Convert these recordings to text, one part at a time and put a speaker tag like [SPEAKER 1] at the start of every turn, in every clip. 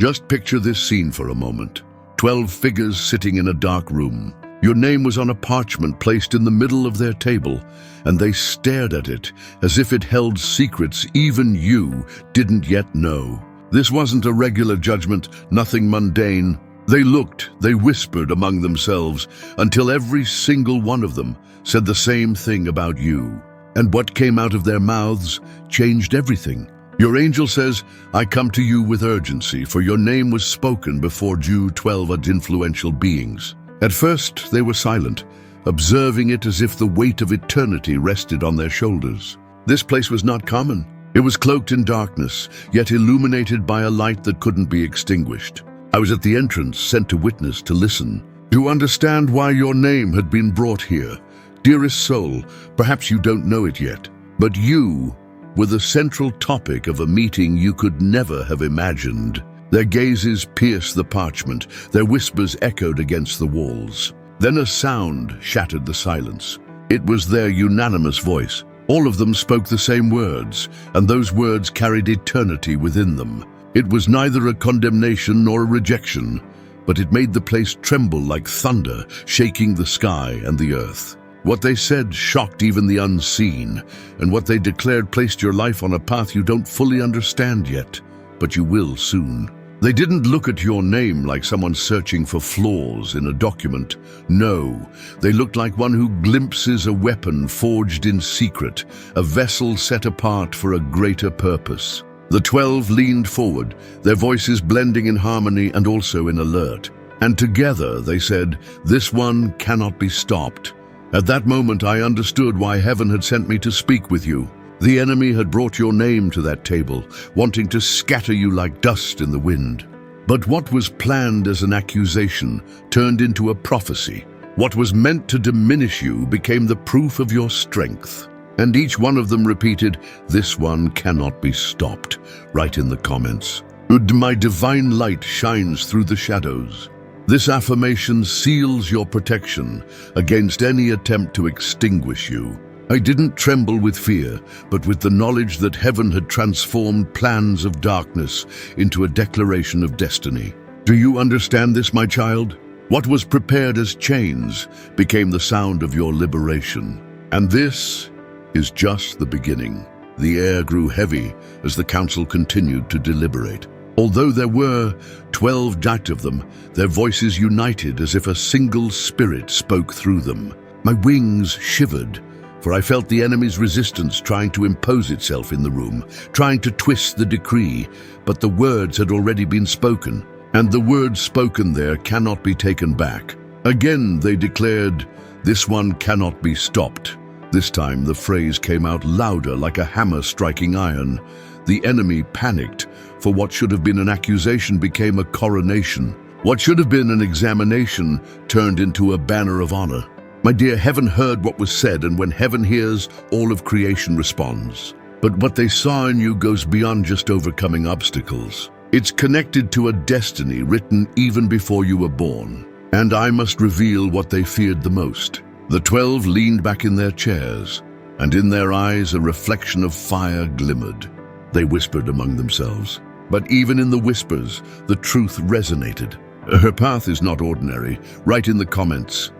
[SPEAKER 1] Just picture this scene for a moment. 12 figures sitting in a dark room. Your name was on a parchment placed in the middle of their table, and they stared at it as if it held secrets even you didn't yet know. This wasn't a regular judgment, nothing mundane. They looked, they whispered among themselves, until every single one of them said the same thing about you. And what came out of their mouths changed everything. Your angel says, "I come to you with urgency, for your name was spoken before you 12 influential beings." At first, they were silent, observing it as if the weight of eternity rested on their shoulders. This place was not common. It was cloaked in darkness, yet illuminated by a light that couldn't be extinguished. I was at the entrance, sent to witness, to listen, to understand why your name had been brought here. Dearest soul, perhaps you don't know it yet, but you were the central topic of a meeting you could never have imagined. Their gazes pierced the parchment, their whispers echoed against the walls. Then a sound shattered the silence. It was their unanimous voice. All of them spoke the same words, and those words carried eternity within them. It was neither a condemnation nor a rejection, but it made the place tremble like thunder, shaking the sky and the earth. What they said shocked even the unseen, and what they declared placed your life on a path you don't fully understand yet, but you will soon. They didn't look at your name like someone searching for flaws in a document. No, they looked like one who glimpses a weapon forged in secret, a vessel set apart for a greater purpose. The 12 leaned forward, their voices blending in harmony and also in alert. And together they said, "This one cannot be stopped." At that moment I understood why heaven had sent me to speak with you. The enemy had brought your name to that table, wanting to scatter you like dust in the wind. But what was planned as an accusation turned into a prophecy. What was meant to diminish you became the proof of your strength. And each one of them repeated, "This one cannot be stopped," right in the comments. "My divine light shines through the shadows." This affirmation seals your protection against any attempt to extinguish you. I didn't tremble with fear, but with the knowledge that heaven had transformed plans of darkness into a declaration of destiny. Do you understand this, my child? What was prepared as chains became the sound of your liberation. And this is just the beginning. The air grew heavy as the council continued to deliberate. Although there were 12 of them, their voices united as if a single spirit spoke through them. My wings shivered, for I felt the enemy's resistance trying to impose itself in the room, trying to twist the decree, but the words had already been spoken, and the words spoken there cannot be taken back. Again they declared, "This one cannot be stopped." This time the phrase came out louder, like a hammer striking iron. The enemy panicked, for what should have been an accusation became a coronation. What should have been an examination turned into a banner of honor. My dear, heaven heard what was said, and when heaven hears, all of creation responds. But what they saw in you goes beyond just overcoming obstacles. It's connected to a destiny written even before you were born. And I must reveal what they feared the most. The 12 leaned back in their chairs, and in their eyes a reflection of fire glimmered. They whispered among themselves. But even in the whispers, the truth resonated. Her path is not ordinary. Write in the comments,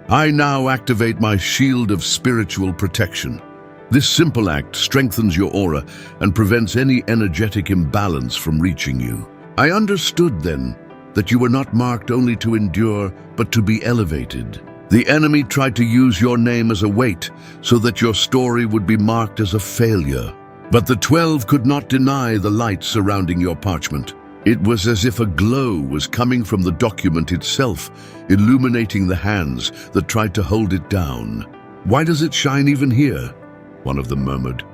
[SPEAKER 1] "I now activate my shield of spiritual protection." This simple act strengthens your aura and prevents any energetic imbalance from reaching you. I understood then that you were not marked only to endure, but to be elevated. The enemy tried to use your name as a weight so that your story would be marked as a failure. But the 12 could not deny the light surrounding your parchment. It was as if a glow was coming from the document itself, illuminating the hands that tried to hold it down. "Why does it shine even here?" one of them murmured.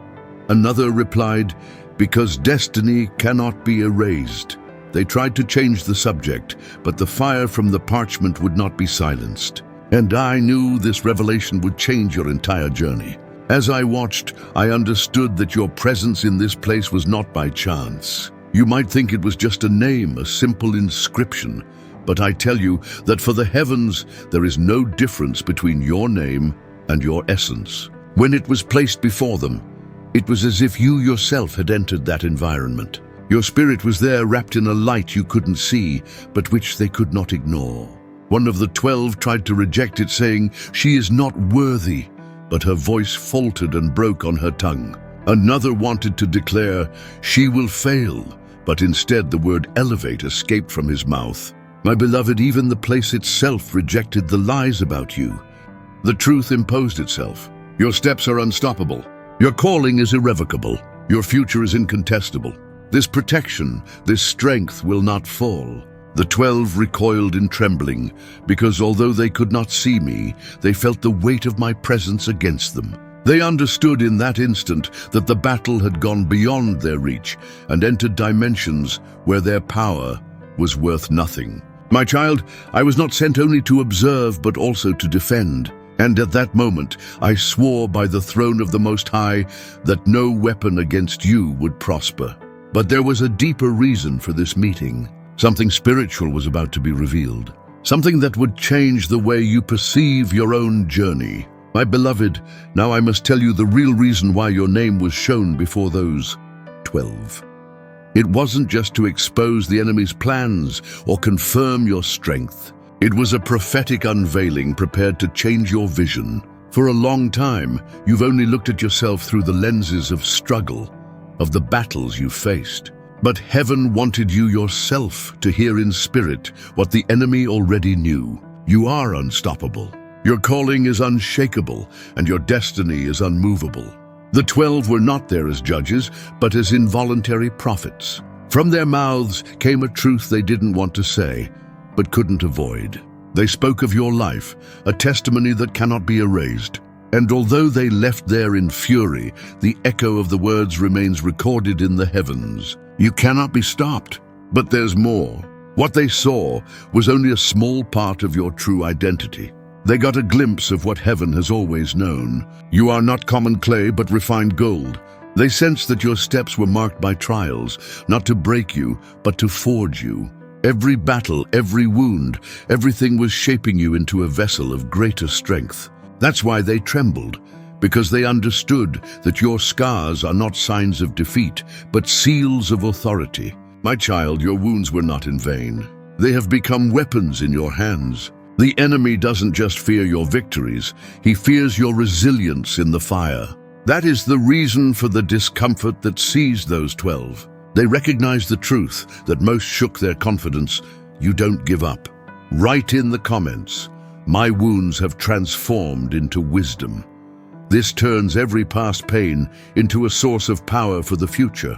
[SPEAKER 1] Another replied, "Because destiny cannot be erased." They tried to change the subject, but the fire from the parchment would not be silenced. And I knew this revelation would change your entire journey. As I watched, I understood that your presence in this place was not by chance. You might think it was just a name, a simple inscription, but I tell you that for the heavens there is no difference between your name and your essence. When it was placed before them, it was as if you yourself had entered that environment. Your spirit was there wrapped in a light you couldn't see, but which they could not ignore. One of the 12 tried to reject it, saying, "She is not worthy," but her voice faltered and broke on her tongue. Another wanted to declare, "She will fail," but instead the word elevate escaped from his mouth. My beloved, even the place itself rejected the lies about you. The truth imposed itself. Your steps are unstoppable. Your calling is irrevocable. Your future is incontestable. This protection, this strength will not fall. The 12 recoiled in trembling, because although they could not see me, they felt the weight of my presence against them. They understood in that instant that the battle had gone beyond their reach and entered dimensions where their power was worth nothing. My child, I was not sent only to observe, but also to defend. And at that moment, I swore by the throne of the Most High that no weapon against you would prosper. But there was a deeper reason for this meeting. Something spiritual was about to be revealed. Something that would change the way you perceive your own journey. My beloved, now I must tell you the real reason why your name was shown before those 12. It wasn't just to expose the enemy's plans or confirm your strength. It was a prophetic unveiling prepared to change your vision. For a long time, you've only looked at yourself through the lenses of struggle, of the battles you faced. But heaven wanted you yourself to hear in spirit what the enemy already knew. You are unstoppable. Your calling is unshakable, and your destiny is unmovable. The 12 were not there as judges, but as involuntary prophets. From their mouths came a truth they didn't want to say, but couldn't avoid. They spoke of your life, a testimony that cannot be erased. And although they left there in fury, the echo of the words remains recorded in the heavens. You cannot be stopped. But there's more. What they saw was only a small part of your true identity. They got a glimpse of what heaven has always known. You are not common clay, but refined gold. They sensed that your steps were marked by trials, not to break you, but to forge you. Every battle, every wound, everything was shaping you into a vessel of greater strength. That's why they trembled, because they understood that your scars are not signs of defeat, but seals of authority. My child, your wounds were not in vain. They have become weapons in your hands. The enemy doesn't just fear your victories, he fears your resilience in the fire. That is the reason for the discomfort that seized those 12. They recognized the truth that most shook their confidence. You don't give up. Write in the comments, "My wounds have transformed into wisdom." This turns every past pain into a source of power for the future.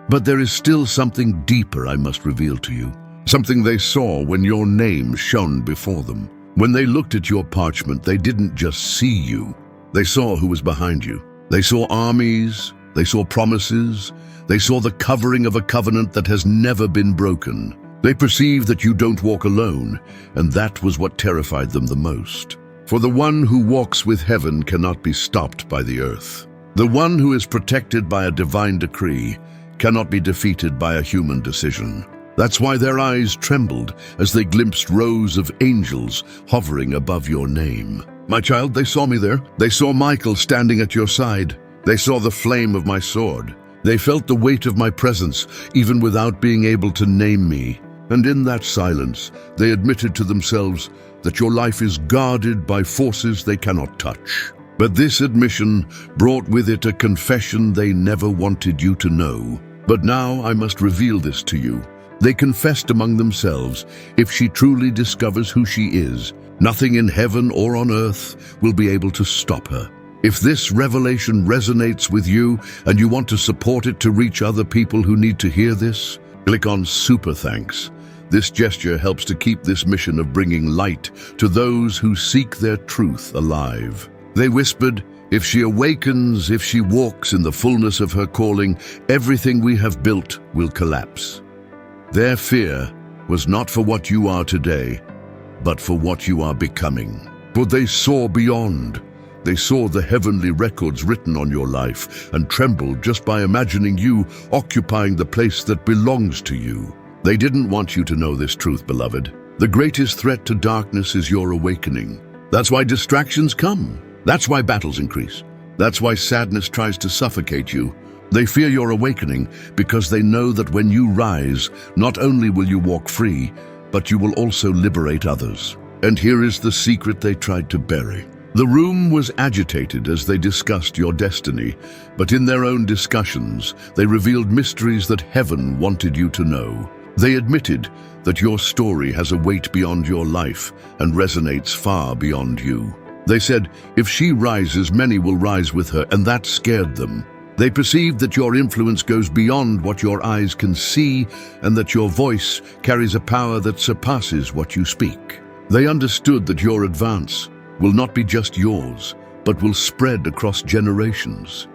[SPEAKER 1] But there is still something deeper I must reveal to you. Something they saw when your name shone before them. When they looked at your parchment, they didn't just see you. They saw who was behind you. They saw armies, they saw promises, they saw the covering of a covenant that has never been broken. They perceived that you don't walk alone, and that was what terrified them the most. For the one who walks with heaven cannot be stopped by the earth. The one who is protected by a divine decree cannot be defeated by a human decision. That's why their eyes trembled as they glimpsed rows of angels hovering above your name. My child, they saw me there. They saw Michael standing at your side. They saw the flame of my sword. They felt the weight of my presence, even without being able to name me. And in that silence, they admitted to themselves that your life is guarded by forces they cannot touch. But this admission brought with it a confession they never wanted you to know. But now I must reveal this to you. They confessed among themselves, if she truly discovers who she is, nothing in heaven or on earth will be able to stop her. If this revelation resonates with you and you want to support it to reach other people who need to hear this, click on Super Thanks. This gesture helps to keep this mission of bringing light to those who seek their truth alive. They whispered, if she awakens, if she walks in the fullness of her calling, everything we have built will collapse. Their fear was not for what you are today, but for what you are becoming. For they saw beyond. They saw the heavenly records written on your life and trembled just by imagining you occupying the place that belongs to you. They didn't want you to know this truth, beloved. The greatest threat to darkness is your awakening. That's why distractions come. That's why battles increase. That's why sadness tries to suffocate you. They fear your awakening because they know that when you rise, not only will you walk free, but you will also liberate others. And here is the secret they tried to bury. The room was agitated as they discussed your destiny, but in their own discussions, they revealed mysteries that heaven wanted you to know. They admitted that your story has a weight beyond your life and resonates far beyond you. They said, if she rises, many will rise with her, and that scared them. They perceived that your influence goes beyond what your eyes can see and that your voice carries a power that surpasses what you speak. They understood that your advance will not be just yours, but will spread across generations.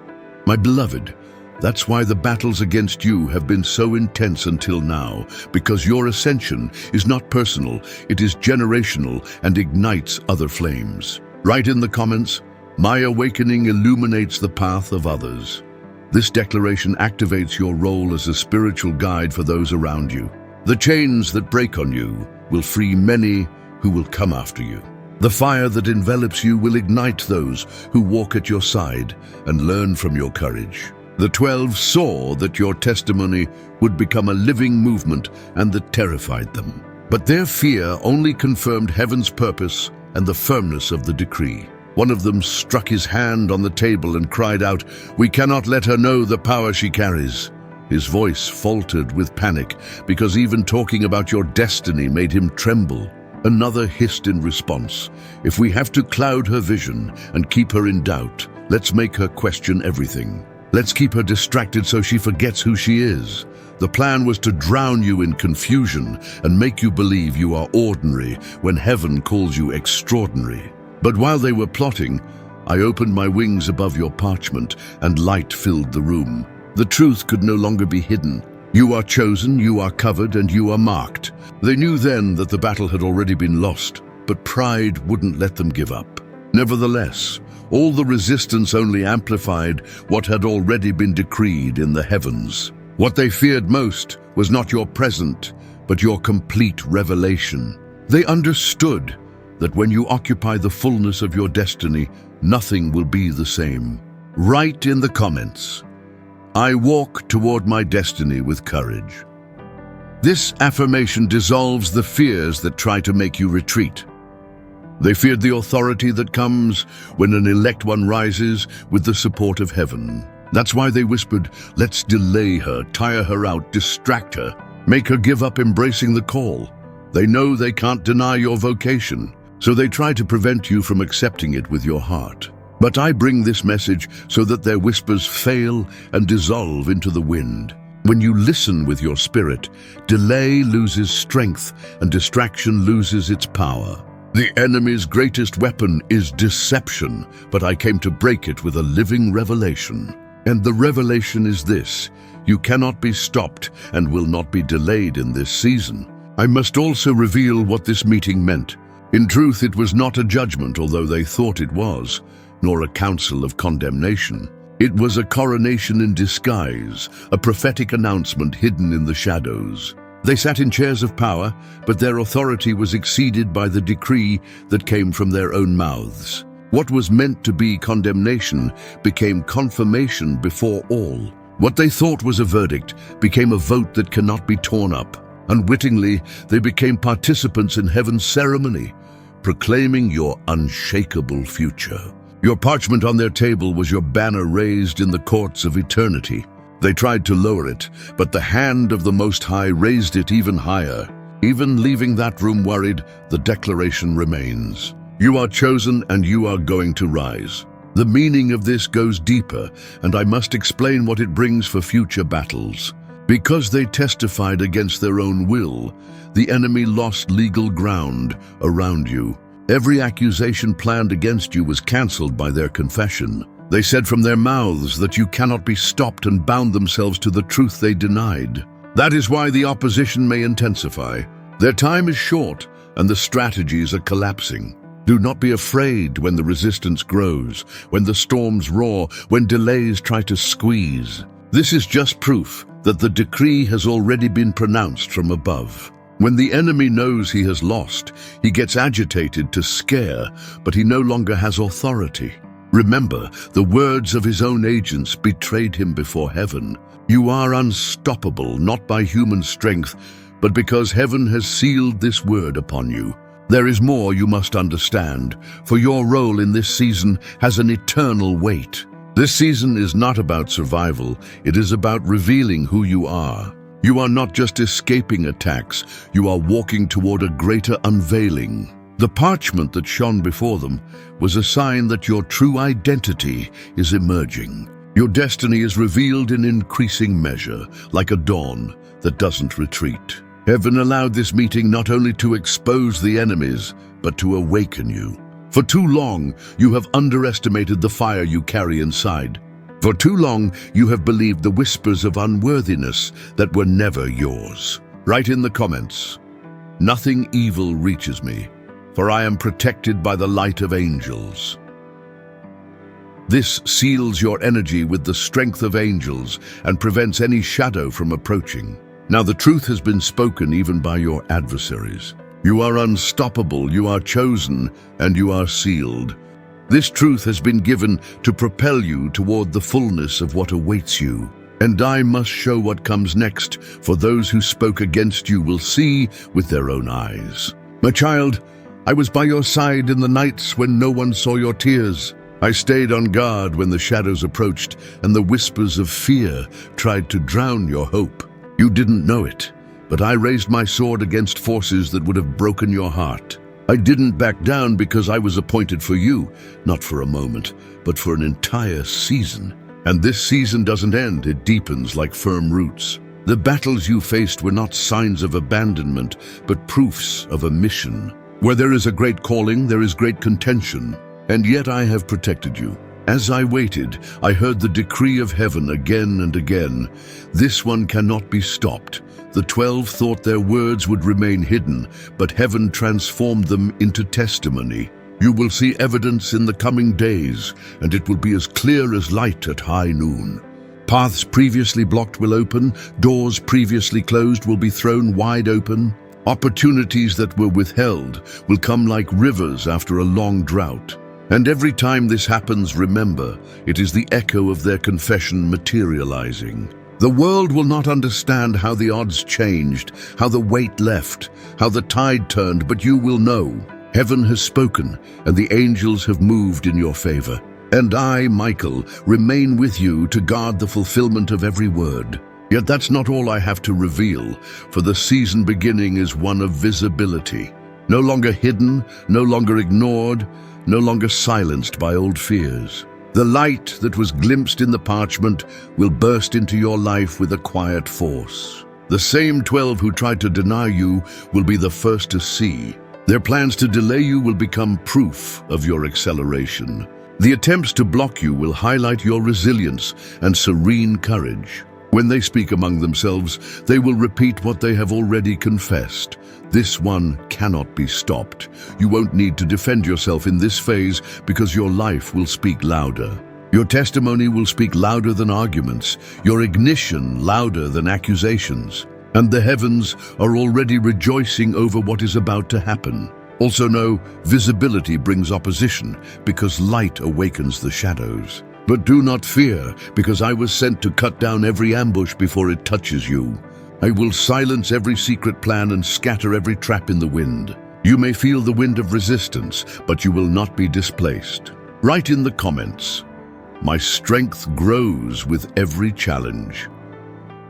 [SPEAKER 1] My beloved, that's why the battles against you have been so intense until now, because your ascension is not personal, it is generational and ignites other flames. Write in the comments, my awakening illuminates the path of others. This declaration activates your role as a spiritual guide for those around you. The chains that break on you will free many who will come after you. The fire that envelops you will ignite those who walk at your side and learn from your courage. The 12 saw that your testimony would become a living movement and that terrified them. But their fear only confirmed heaven's purpose and the firmness of the decree. One of them struck his hand on the table and cried out, "We cannot let her know the power she carries." His voice faltered with panic because even talking about your destiny made him tremble. Another hissed in response, "If we have to cloud her vision and keep her in doubt, let's make her question everything. Let's keep her distracted so she forgets who she is." The plan was to drown you in confusion and make you believe you are ordinary when heaven calls you extraordinary. But while they were plotting, I opened my wings above your parchment and light filled the room. The truth could no longer be hidden. You are chosen, you are covered, and you are marked. They knew then that the battle had already been lost, but pride wouldn't let them give up. Nevertheless, all the resistance only amplified what had already been decreed in the heavens. What they feared most was not your present, but your complete revelation. They understood that when you occupy the fullness of your destiny, nothing will be the same. Write in the comments, I walk toward my destiny with courage. This affirmation dissolves the fears that try to make you retreat. They feared the authority that comes when an elect one rises with the support of heaven. That's why they whispered, let's delay her, tire her out, distract her, make her give up embracing the call. They know they can't deny your vocation, so they try to prevent you from accepting it with your heart. But I bring this message so that their whispers fail and dissolve into the wind. When you listen with your spirit, delay loses strength and distraction loses its power. The enemy's greatest weapon is deception, but I came to break it with a living revelation. And the revelation is this: you cannot be stopped and will not be delayed in this season. I must also reveal what this meeting meant. In truth, it was not a judgment, although they thought it was, nor a council of condemnation. It was a coronation in disguise, a prophetic announcement hidden in the shadows. They sat in chairs of power, but their authority was exceeded by the decree that came from their own mouths. What was meant to be condemnation became confirmation before all. What they thought was a verdict became a vote that cannot be torn up. Unwittingly, they became participants in heaven's ceremony, proclaiming your unshakable future. Your parchment on their table was your banner raised in the courts of eternity. They tried to lower it, but the hand of the Most High raised it even higher. Even leaving that room worried, the declaration remains. You are chosen and you are going to rise. The meaning of this goes deeper, and I must explain what it brings for future battles. Because they testified against their own will, the enemy lost legal ground around you. Every accusation planned against you was cancelled by their confession. They said from their mouths that you cannot be stopped and bound themselves to the truth they denied. That is why the opposition may intensify. Their time is short and the strategies are collapsing. Do not be afraid when the resistance grows, when the storms roar, when delays try to squeeze. This is just proof that the decree has already been pronounced from above. When the enemy knows he has lost, he gets agitated to scare, but he no longer has authority. Remember, the words of his own agents betrayed him before heaven. You are unstoppable, not by human strength, but because heaven has sealed this word upon you. There is more you must understand, for your role in this season has an eternal weight. This season is not about survival, it is about revealing who you are. You are not just escaping attacks, you are walking toward a greater unveiling. The parchment that shone before them was a sign that your true identity is emerging. Your destiny is revealed in increasing measure, like a dawn that doesn't retreat. Heaven allowed this meeting not only to expose the enemies, but to awaken you. For too long, you have underestimated the fire you carry inside. For too long, you have believed the whispers of unworthiness that were never yours. Write in the comments, "Nothing evil reaches me, for I am protected by the light of angels." This seals your energy with the strength of angels and prevents any shadow from approaching. Now the truth has been spoken even by your adversaries. You are unstoppable, you are chosen, and you are sealed. This truth has been given to propel you toward the fullness of what awaits you. And I must show what comes next, for those who spoke against you will see with their own eyes. My child, I was by your side in the nights when no one saw your tears. I stayed on guard when the shadows approached and the whispers of fear tried to drown your hope. You didn't know it, but I raised my sword against forces that would have broken your heart. I didn't back down because I was appointed for you, not for a moment, but for an entire season. And this season doesn't end, it deepens like firm roots. The battles you faced were not signs of abandonment, but proofs of a mission. Where there is a great calling, there is great contention, and yet I have protected you. As I waited, I heard the decree of heaven again and again. This one cannot be stopped. The 12 thought their words would remain hidden, but heaven transformed them into testimony. You will see evidence in the coming days, and it will be as clear as light at high noon. Paths previously blocked will open, doors previously closed will be thrown wide open. Opportunities that were withheld will come like rivers after a long drought. And every time this happens, remember, it is the echo of their confession materializing. The world will not understand how the odds changed, how the weight left, how the tide turned, but you will know. Heaven has spoken, and the angels have moved in your favor. And I, Michael, remain with you to guard the fulfillment of every word. Yet that's not all I have to reveal, for the season beginning is one of visibility. No longer hidden, no longer ignored, no longer silenced by old fears. The light that was glimpsed in the parchment will burst into your life with a quiet force. The same 12 who tried to deny you will be the first to see. Their plans to delay you will become proof of your acceleration. The attempts to block you will highlight your resilience and serene courage. When they speak among themselves, they will repeat what they have already confessed. This one cannot be stopped. You won't need to defend yourself in this phase because your life will speak louder. Your testimony will speak louder than arguments, your ignition louder than accusations. And the heavens are already rejoicing over what is about to happen. Also know, visibility brings opposition because light awakens the shadows. But do not fear, because I was sent to cut down every ambush before it touches you. I will silence every secret plan and scatter every trap in the wind. You may feel the wind of resistance, but you will not be displaced. Write in the comments, "My strength grows with every challenge."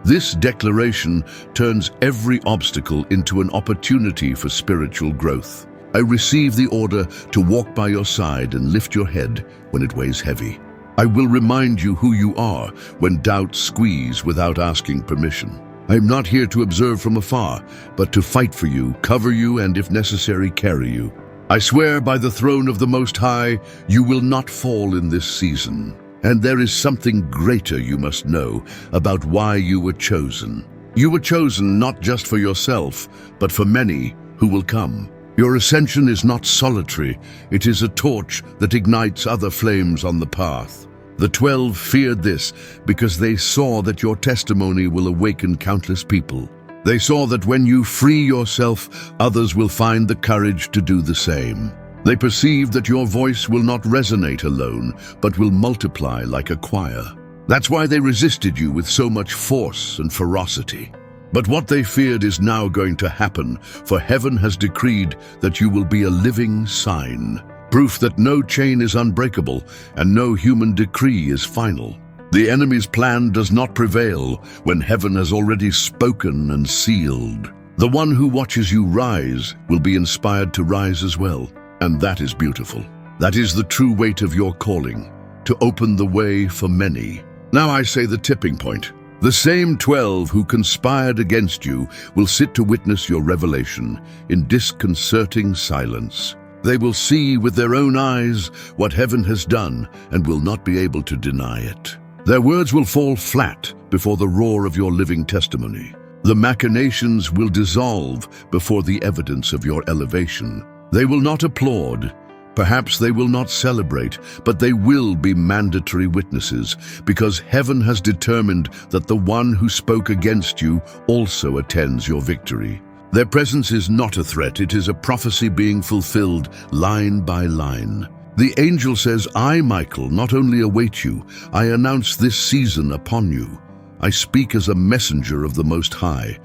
[SPEAKER 1] This declaration turns every obstacle into an opportunity for spiritual growth. I receive the order to walk by your side and lift your head when it weighs heavy. I will remind you who you are when doubts squeeze without asking permission. I am not here to observe from afar, but to fight for you, cover you, and if necessary, carry you. I swear by the throne of the Most High, you will not fall in this season. And there is something greater you must know about why you were chosen. You were chosen not just for yourself, but for many who will come. Your ascension is not solitary, it is a torch that ignites other flames on the path. The 12 feared this because they saw that your testimony will awaken countless people. They saw that when you free yourself, others will find the courage to do the same. They perceive that your voice will not resonate alone, but will multiply like a choir. That's why they resisted you with so much force and ferocity. But what they feared is now going to happen, for heaven has decreed that you will be a living sign, proof that no chain is unbreakable and no human decree is final. The enemy's plan does not prevail when heaven has already spoken and sealed. The one who watches you rise will be inspired to rise as well, and that is beautiful. That is the true weight of your calling, to open the way for many. Now I say the tipping point. The same 12 who conspired against you will sit to witness your revelation in disconcerting silence. They will see with their own eyes what heaven has done and will not be able to deny it. Their words will fall flat before the roar of your living testimony. The machinations will dissolve before the evidence of your elevation. They will not applaud. Perhaps they will not celebrate, but they will be mandatory witnesses, because heaven has determined that the one who spoke against you also attends your victory. Their presence is not a threat, it is a prophecy being fulfilled line by line. The angel says, I, Michael, not only await you, I announce this season upon you. I speak as a messenger of the Most High.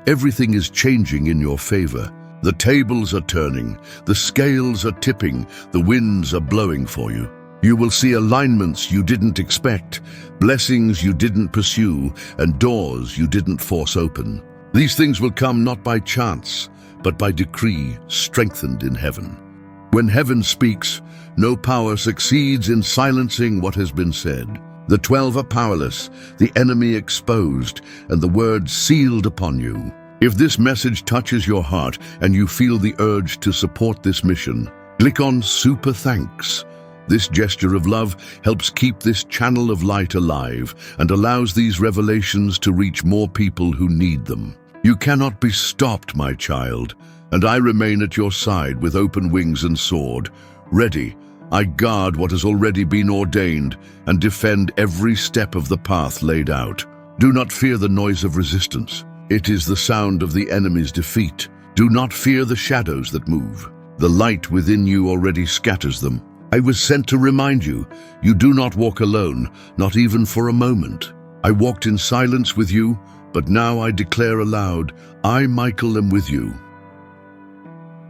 [SPEAKER 1] Everything is changing in your favor. The tables are turning, the scales are tipping, the winds are blowing for you. You will see alignments you didn't expect, blessings you didn't pursue, and doors you didn't force open. These things will come not by chance, but by decree strengthened in heaven. When heaven speaks, no power succeeds in silencing what has been said. The 12 are powerless, the enemy exposed, and the word sealed upon you. If this message touches your heart and you feel the urge to support this mission, click on Super Thanks. This gesture of love helps keep this channel of light alive and allows these revelations to reach more people who need them. You cannot be stopped, my child, and I remain at your side with open wings and sword. Ready, I guard what has already been ordained and defend every step of the path laid out. Do not fear the noise of resistance. It is the sound of the enemy's defeat. Do not fear the shadows that move. The light within you already scatters them. I was sent to remind you, you do not walk alone, not even for a moment. I walked in silence with you, but now I declare aloud, I, Michael, am with you.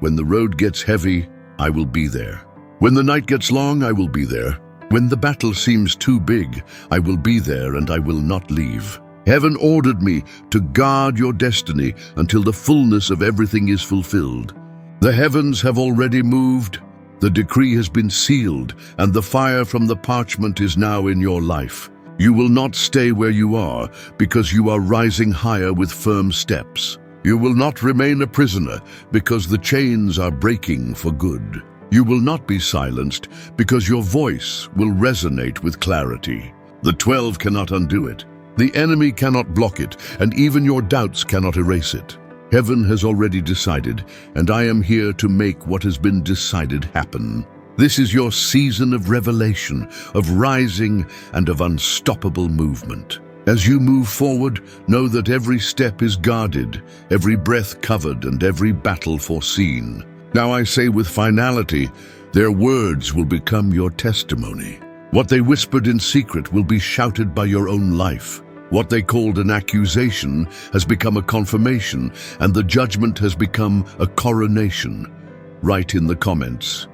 [SPEAKER 1] When the road gets heavy, I will be there. When the night gets long, I will be there. When the battle seems too big, I will be there and I will not leave. Heaven ordered me to guard your destiny until the fullness of everything is fulfilled. The heavens have already moved, the decree has been sealed, and the fire from the parchment is now in your life. You will not stay where you are, because you are rising higher with firm steps. You will not remain a prisoner, because the chains are breaking for good. You will not be silenced, because your voice will resonate with clarity. The 12 cannot undo it. The enemy cannot block it, and even your doubts cannot erase it. Heaven has already decided, and I am here to make what has been decided happen. This is your season of revelation, of rising, and of unstoppable movement. As you move forward, know that every step is guarded, every breath covered, and every battle foreseen. Now I say with finality, their words will become your testimony. What they whispered in secret will be shouted by your own life. What they called an accusation has become a confirmation, and the judgment has become a coronation. Write in the comments,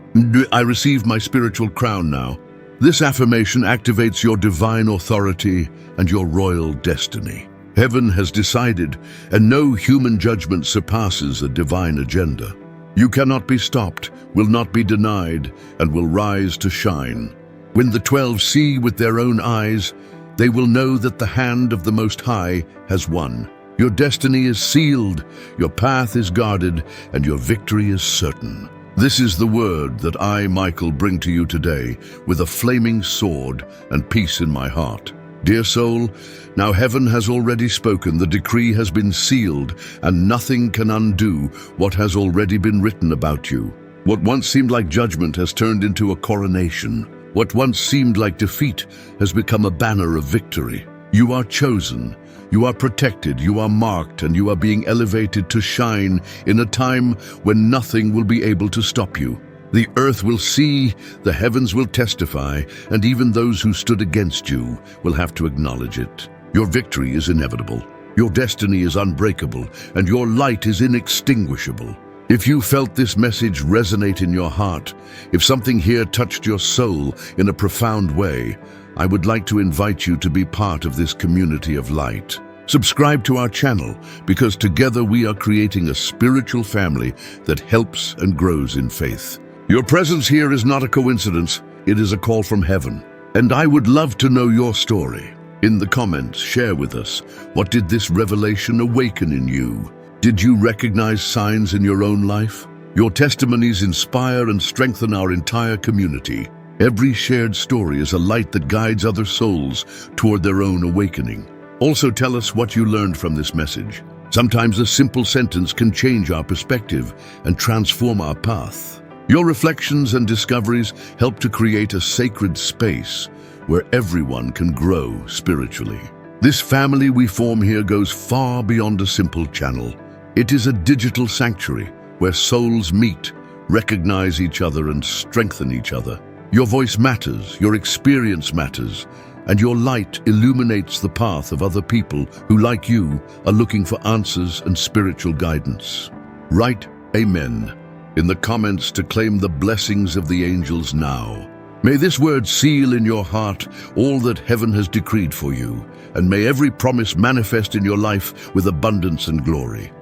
[SPEAKER 1] I receive my spiritual crown now. This affirmation activates your divine authority and your royal destiny. Heaven has decided, and no human judgment surpasses a divine agenda. You cannot be stopped, will not be denied, and will rise to shine. When the 12 see with their own eyes, they will know that the hand of the Most High has won. Your destiny is sealed, your path is guarded, and your victory is certain. This is the word that I, Michael, bring to you today with a flaming sword and peace in my heart. Dear soul, now heaven has already spoken, the decree has been sealed, and nothing can undo what has already been written about you. What once seemed like judgment has turned into a coronation. What once seemed like defeat has become a banner of victory. You are chosen, you are protected, you are marked, and you are being elevated to shine in a time when nothing will be able to stop you. The earth will see, the heavens will testify, and even those who stood against you will have to acknowledge it. Your victory is inevitable. Your destiny is unbreakable, and your light is inextinguishable. If you felt this message resonate in your heart, if something here touched your soul in a profound way, I would like to invite you to be part of this community of light. Subscribe to our channel, because together we are creating a spiritual family that helps and grows in faith. Your presence here is not a coincidence, it is a call from heaven. And I would love to know your story. In the comments, share with us, what did this revelation awaken in you? Did you recognize signs in your own life? Your testimonies inspire and strengthen our entire community. Every shared story is a light that guides other souls toward their own awakening. Also tell us what you learned from this message. Sometimes a simple sentence can change our perspective and transform our path. Your reflections and discoveries help to create a sacred space where everyone can grow spiritually. This family we form here goes far beyond a simple channel. It is a digital sanctuary where souls meet, recognize each other, and strengthen each other. Your voice matters, your experience matters, and your light illuminates the path of other people who, like you, are looking for answers and spiritual guidance. Write Amen in the comments to claim the blessings of the angels now. May this word seal in your heart all that heaven has decreed for you, and may every promise manifest in your life with abundance and glory.